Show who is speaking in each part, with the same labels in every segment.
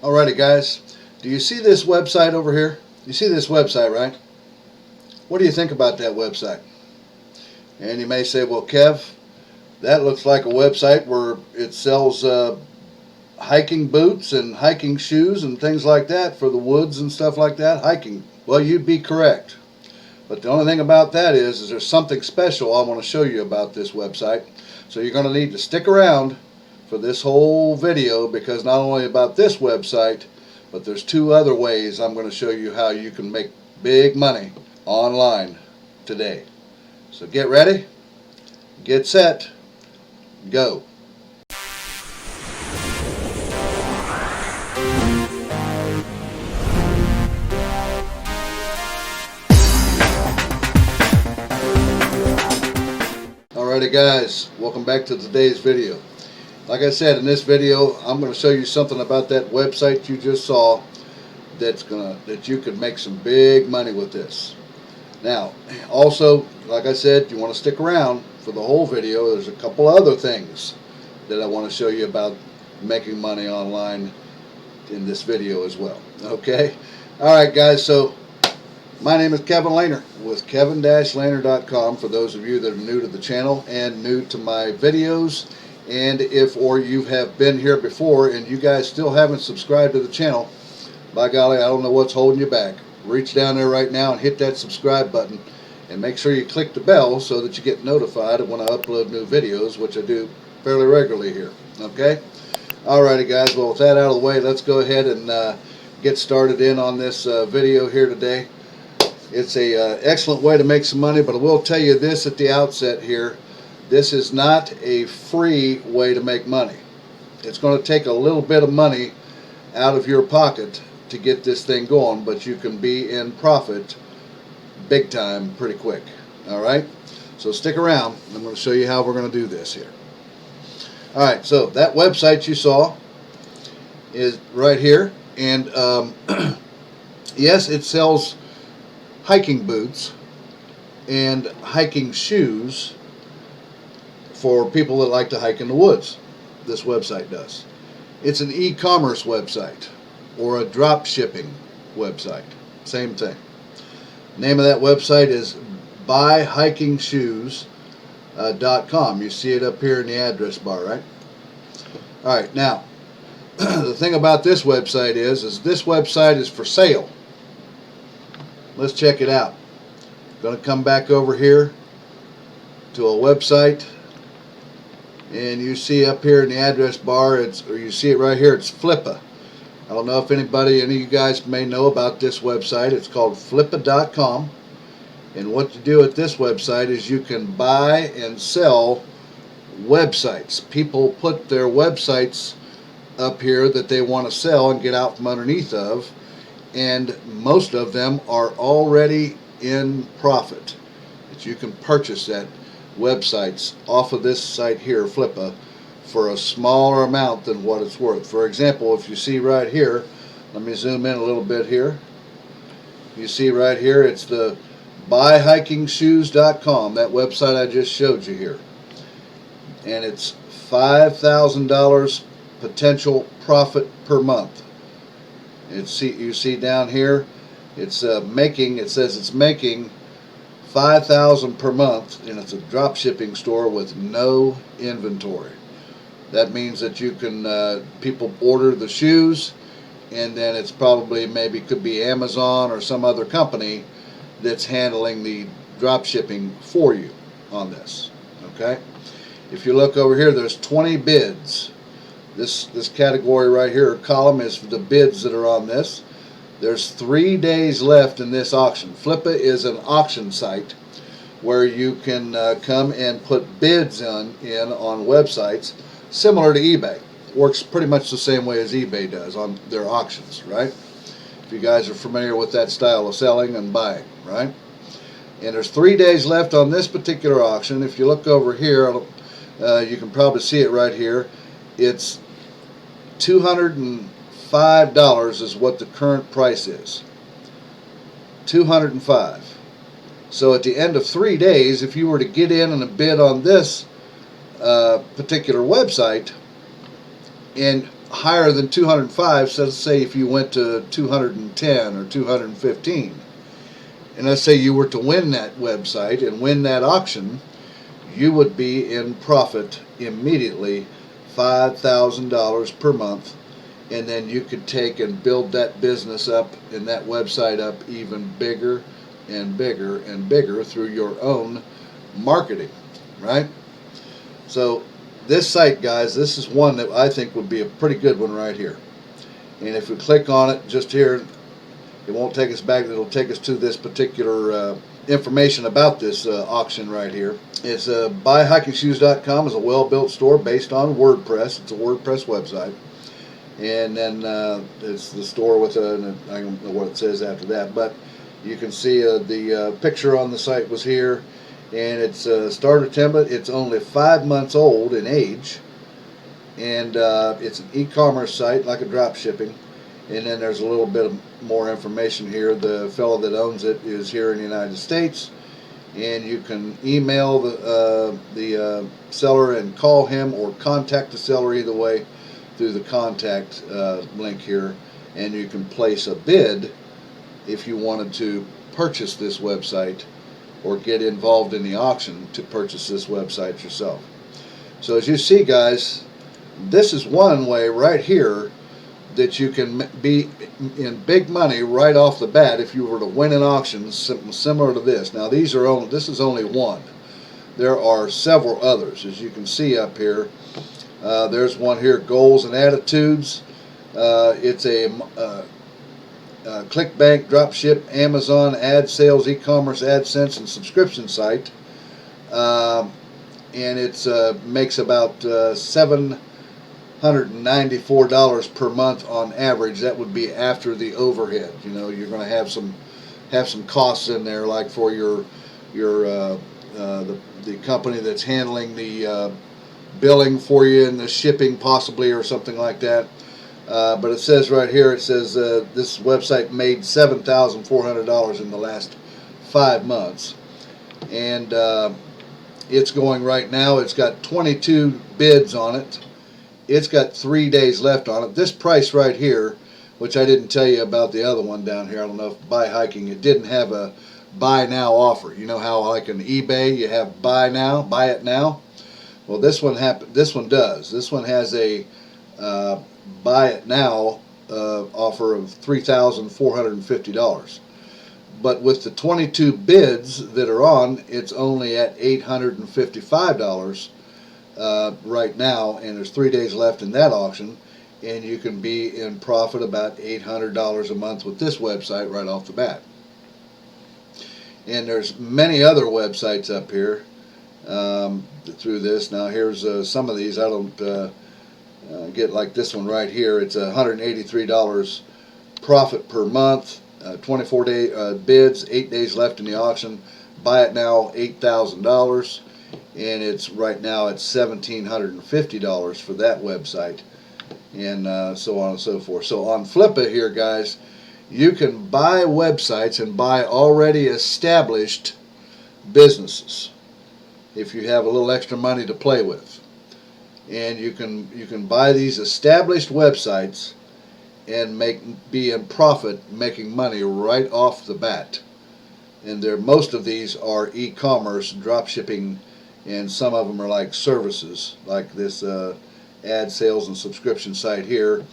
Speaker 1: Alrighty guys, do you see this website over here? You see this website, right? What do you think about that website? And you may say, well, Kev, that looks like a website where it sells hiking boots and hiking shoes and things like that for the woods and stuff like that, hiking. Well, you'd be correct. But the only thing about that is there's something special I want to show you about this website. So you're going to need to stick around for this whole video, because not only about this website, but there's two other ways I'm going to show you how you can make big money online today. So get ready, get set, go. Alrighty guys, welcome back to today's video. Like I said, in this video I'm going to show you something about that website you just saw that you could make some big money with this. Now also, like I said, you want to stick around for the whole video. There's a couple other things that I want to show you about making money online in this video as well. Okay? Alright guys, so my name is Kevin Lehner with Kevin-Lehner.com for those of you that are new to the channel and new to my videos. And if you have been here before and you guys still haven't subscribed to the channel, by golly, I don't know what's holding you back. Reach down there right now and hit that subscribe button, and make sure you click the bell so that you get notified when I upload new videos, which I do fairly regularly here. Okay? Alrighty guys, well with that out of the way, let's go ahead and get started in on this video here today. It's a excellent way to make some money, but I will tell you this at the outset here. This is not a free way to make money. It's going to take a little bit of money out of your pocket to get this thing going, but you can be in profit big time pretty quick. Alright? So stick around. I'm going to show you how we're going to do this here. Alright, so that website you saw is right here. And yes, it sells hiking boots and hiking shoes for people that like to hike in the woods. This website does. It's an e-commerce website or a drop shipping website. Same thing. Name of that website is buyhikingshoes.com. You see it up here in the address bar, right? Alright, now the thing about this website is this website is for sale. Let's check it out. Going to come back over here to a website, and you see up here in the address bar, or you see it right here, it's Flippa. I don't know if any of you guys may know about this website. It's called Flippa.com, and what you do at this website is you can buy and sell websites. People put their websites up here that they want to sell and get out from underneath of, and most of them are already in profit. That you can purchase that websites off of this site here, Flippa, for a smaller amount than what it's worth. For example, if you see right here, let me zoom in a little bit here. You see right here, it's the buyhikingshoes.com, that website I just showed you here. And it's $5,000 potential profit per month. You see down here, it says it's making $5,000 per month, and it's a drop shipping store with no inventory. That means that you can people order the shoes, and then it's probably could be Amazon or some other company that's handling the drop shipping for you on this. Okay? If you look over here, there's 20 bids. This category right here, column, is the bids that are on this. There's 3 days left in this auction. Flippa is an auction site where you can come and put bids in on websites similar to eBay. Works pretty much the same way as eBay does on their auctions, right? If you guys are familiar with that style of selling and buying, right? And there's 3 days left on this particular auction. If you look over here, you can probably see it right here. It's $205 is what the current price is. $205. So at the end of 3 days, if you were to get in and bid on this particular website, and higher than 205, so let's say if you went to 210 or 215, and let's say you were to win that website and win that auction, you would be in profit immediately, $5,000 per month, and then you could take and build that business up and that website up even bigger and bigger and bigger through your own marketing, right? So this site, guys, this is one that I think would be a pretty good one right here. And if we click on it just here, it won't take us back. It'll take us to this particular information about this auction right here. It's buyhikingshoes.com is a well-built store based on WordPress. It's a WordPress website. And then it's the store with I don't know what it says after that, but you can see the picture on the site was here, and it's a starter template. It's only 5 months old in age, and it's an e-commerce site like a drop shipping. And then there's a little bit of more information here. The fellow that owns it is here in the United States, and you can email the seller and call him, or contact the seller either way through the contact link here, and you can place a bid if you wanted to purchase this website or get involved in the auction to purchase this website yourself. So as you see, guys, this is one way right here that you can be in big money right off the bat if you were to win an auction similar to this. Now this is only one. There are several others, as you can see up here. There's one here, Goals and Attitudes. It's a ClickBank, Dropship, Amazon, ad sales, e-commerce, AdSense, and subscription site. And it makes about $794 per month on average. That would be after the overhead. You know, you're going to have some costs in there, like for the company that's handling the billing for you and the shipping possibly, or something like that. But it says right here, it says this website made $7,400 in the last 5 months, and it's going right now. It's got 22 bids on it. It's got 3 days left on it. This price right here, which I didn't tell you about the other one down here, I don't know if Buy Hiking, it didn't have a buy now offer. You know how like on eBay you have buy now, buy it now? Well, this one does. This one has a buy it now offer of $3,450. But with the 22 bids that are on, it's only at $855 right now, and there's 3 days left in that auction, and you can be in profit about $800 a month with this website right off the bat. And there's many other websites up here through this. Now here's some of these. I don't get like this one right here. It's $183 profit per month, 24 day bids, 8 days left in the auction. Buy it now, $8,000, and it's right now at $1,750 for that website, and so on and so forth. So on Flippa here, guys, you can buy websites and buy already established businesses if you have a little extra money to play with. And you can buy these established websites and be in profit, making money right off the bat. And most of these are e-commerce, drop shipping, and some of them are like services, like this ad sales and subscription site here.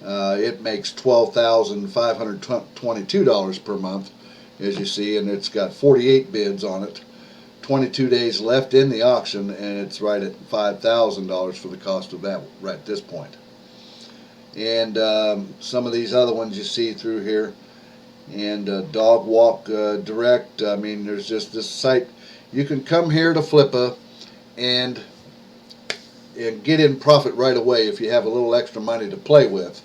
Speaker 1: It makes $12,522 per month, as you see, and it's got 48 bids on it. 22 days left in the auction, and it's right at $5,000 for the cost of that right at this point. And some of these other ones you see through here, and Dog Walk Direct. I mean, there's just this site. You can come here to Flippa and get in profit right away if you have a little extra money to play with,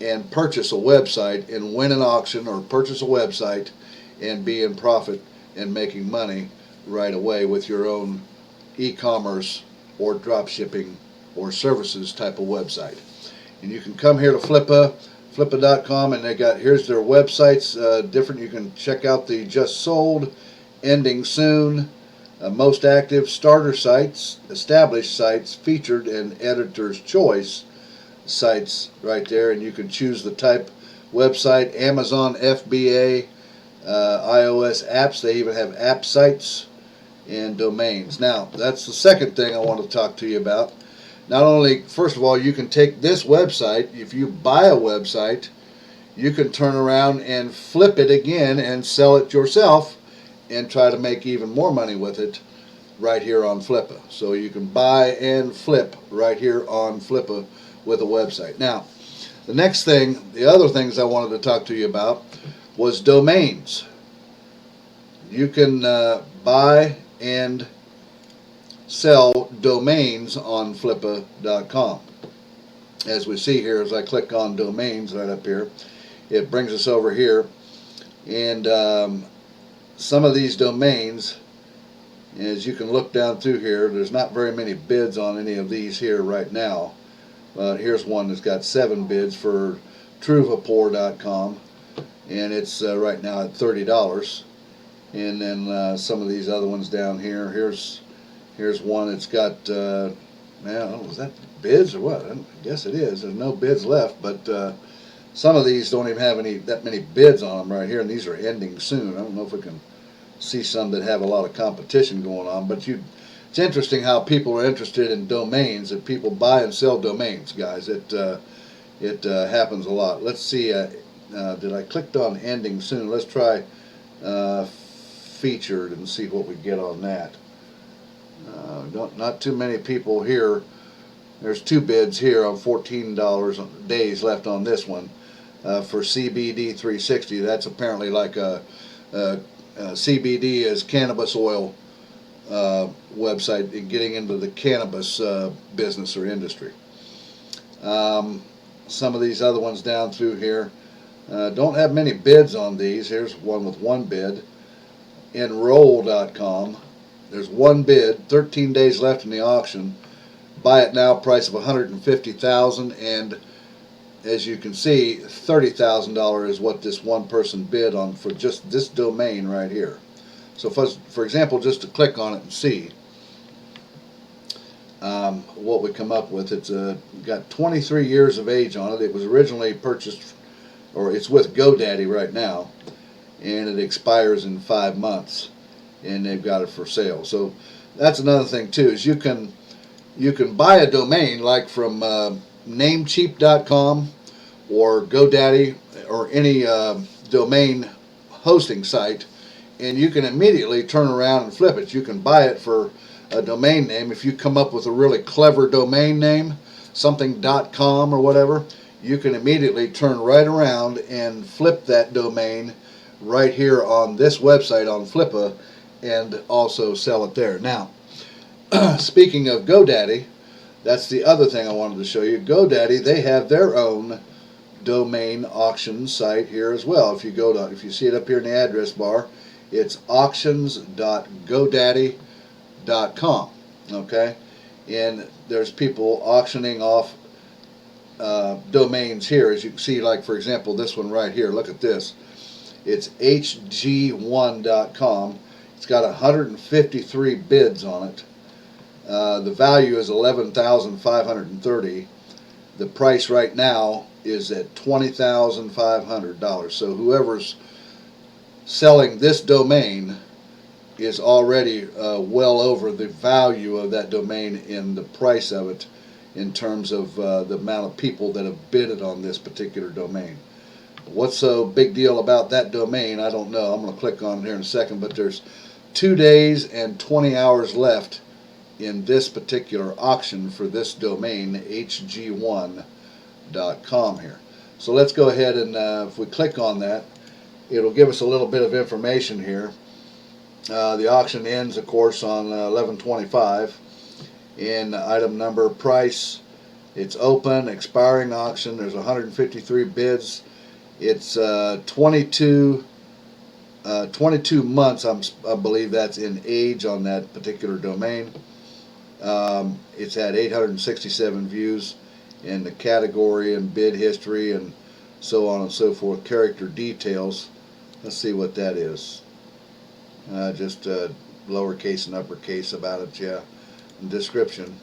Speaker 1: and purchase a website and win an auction, or purchase a website and be in profit and making money right away with your own e-commerce or drop shipping or services type of website. And you can come here to Flippa, Flippa.com, and here's their websites, different. You can check out the just sold, ending soon, most active, starter sites, established sites, featured, and editor's choice. sites right there, and you can choose the type website, Amazon FBA, iOS apps. They even have app sites and domains. Now, that's the second thing I want to talk to you about. Not only, first of all, you can take this website, if you buy a website, you can turn around and flip it again and sell it yourself and try to make even more money with it right here on Flippa. So you can buy and flip right here on Flippa with a website. Now, the next thing, the other things I wanted to talk to you about was domains. You can buy and sell domains on Flippa.com. As we see here, as I click on domains right up here, it brings us over here, and some of these domains, as you can look down through here, there's not very many bids on any of these here right now. Here's one that's got 7 bids for Truvapor.com, and it's right now at $30. And then some of these other ones down here. Here's one that's got, man, is that bids or what? I guess it is. There's no bids left, but some of these don't even have that many bids on them right here, and these are ending soon. I don't know if we can see some that have a lot of competition going on, but it's interesting how people are interested in domains, that people buy and sell domains, guys. It happens a lot. Let's see, did I clicked on ending soon? Let's try featured and see what we get on that. Not too many people here. There's 2 bids here on $14 days left on this one for CBD 360. That's apparently like a CBD is cannabis oil website, and getting into the cannabis business or industry. Some of these other ones down through here don't have many bids on these. Here's one with 1 bid. Enroll.com. There's 1 bid, 13 days left in the auction. Buy it now, price of $150,000, and as you can see, $30,000 is what this one person bid on for just this domain right here. So for example, just to click on it and see what we come up with, it's got 23 years of age on it. It was originally purchased, or it's with GoDaddy right now, and it expires in 5 months, and they've got it for sale. So that's another thing too, is you can buy a domain like from Namecheap.com or GoDaddy or any domain hosting site, and you can immediately turn around and flip it. You can buy it for a domain name. If you come up with a really clever domain name, something .com or whatever, you can immediately turn right around and flip that domain right here on this website on Flippa and also sell it there. Now, speaking of GoDaddy, that's the other thing I wanted to show you. GoDaddy, they have their own domain auction site here as well. If you see it up here in the address bar, it's auctions.godaddy.com. Okay, and there's people auctioning off domains here, as you can see. Like for example, this one right here. Look at this. It's hg1.com. It's got 153 bids on it. The value is $11,530. The price right now is at $20,500. So whoever's selling this domain is already well over the value of that domain in the price of it, in terms of the amount of people that have bidded on this particular domain. What's so big deal about that domain, I don't know. I'm going to click on it here in a second, but there's 2 days and 20 hours left in this particular auction for this domain, hg1.com here. So let's go ahead and if we click on that, it'll give us a little bit of information here. The auction ends, of course, on 11/25. And item number, price, it's open, expiring auction. There's 153 bids. It's 22 months, I believe that's in age on that particular domain. It's had 867 views in the category and bid history and so on and so forth. Character details. Let's see what that is. Just lowercase and uppercase about it, yeah. And description.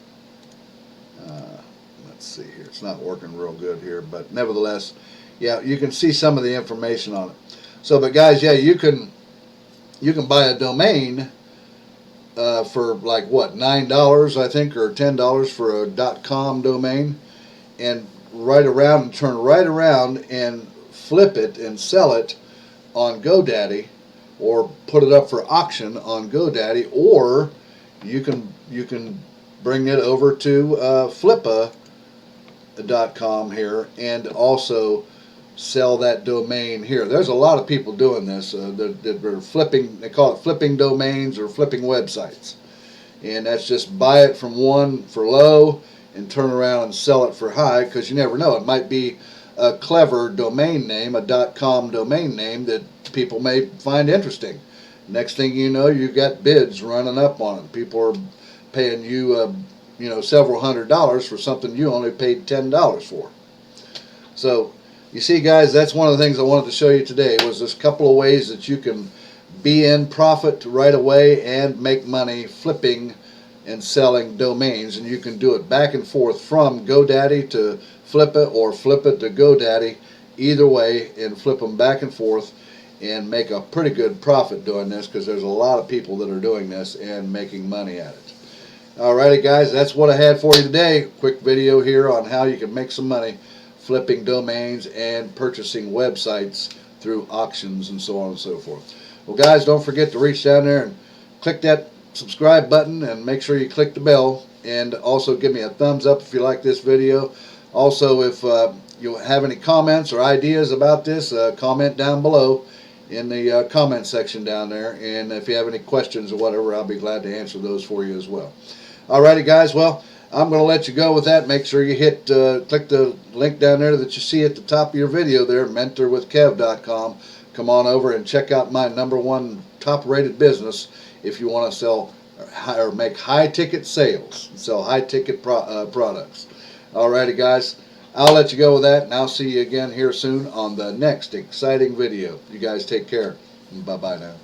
Speaker 1: Let's let's see here. It's not working real good here, but nevertheless, yeah, you can see some of the information on it. So, but guys, yeah, you can buy a domain for like what, $9 I think, or $10 for a .com domain, and turn right around and flip it and sell it on GoDaddy, or put it up for auction on GoDaddy, or you can bring it over to Flippa.com here and also sell that domain here. There's a lot of people doing this that are flipping. They call it flipping domains or flipping websites, and that's just buy it from one for low and turn around and sell it for high, because you never know, it might be a clever domain name, a .com domain name that people may find interesting. Next thing you know, you've got bids running up on it. People are paying you several $100s for something you only paid $10 for. So you see, guys, that's one of the things I wanted to show you today, was this couple of ways that you can be in profit right away and make money flipping and selling domains. And you can do it back and forth from GoDaddy to Flippa, or Flippa to GoDaddy, either way, and flip them back and forth and make a pretty good profit doing this, because there's a lot of people that are doing this and making money at it. Alrighty, guys, that's what I had for you today. Quick video here on how you can make some money flipping domains and purchasing websites through auctions and so on and so forth. Well, guys, don't forget to reach down there and click that subscribe button, and make sure you click the bell, and also give me a thumbs up if you like this video. Also, if you have any comments or ideas about this, comment down below in the comment section down there, and if you have any questions or whatever, I'll be glad to answer those for you as well. Alrighty, guys, well, I'm going to let you go with that. Make sure you click the link down there that you see at the top of your video there, mentorwithkev.com. Come on over and check out my #1 top-rated business if you want to sell or make high-ticket sales, sell high-ticket products. Alrighty, guys, I'll let you go with that, and I'll see you again here soon on the next exciting video. You guys take care. Bye-bye now.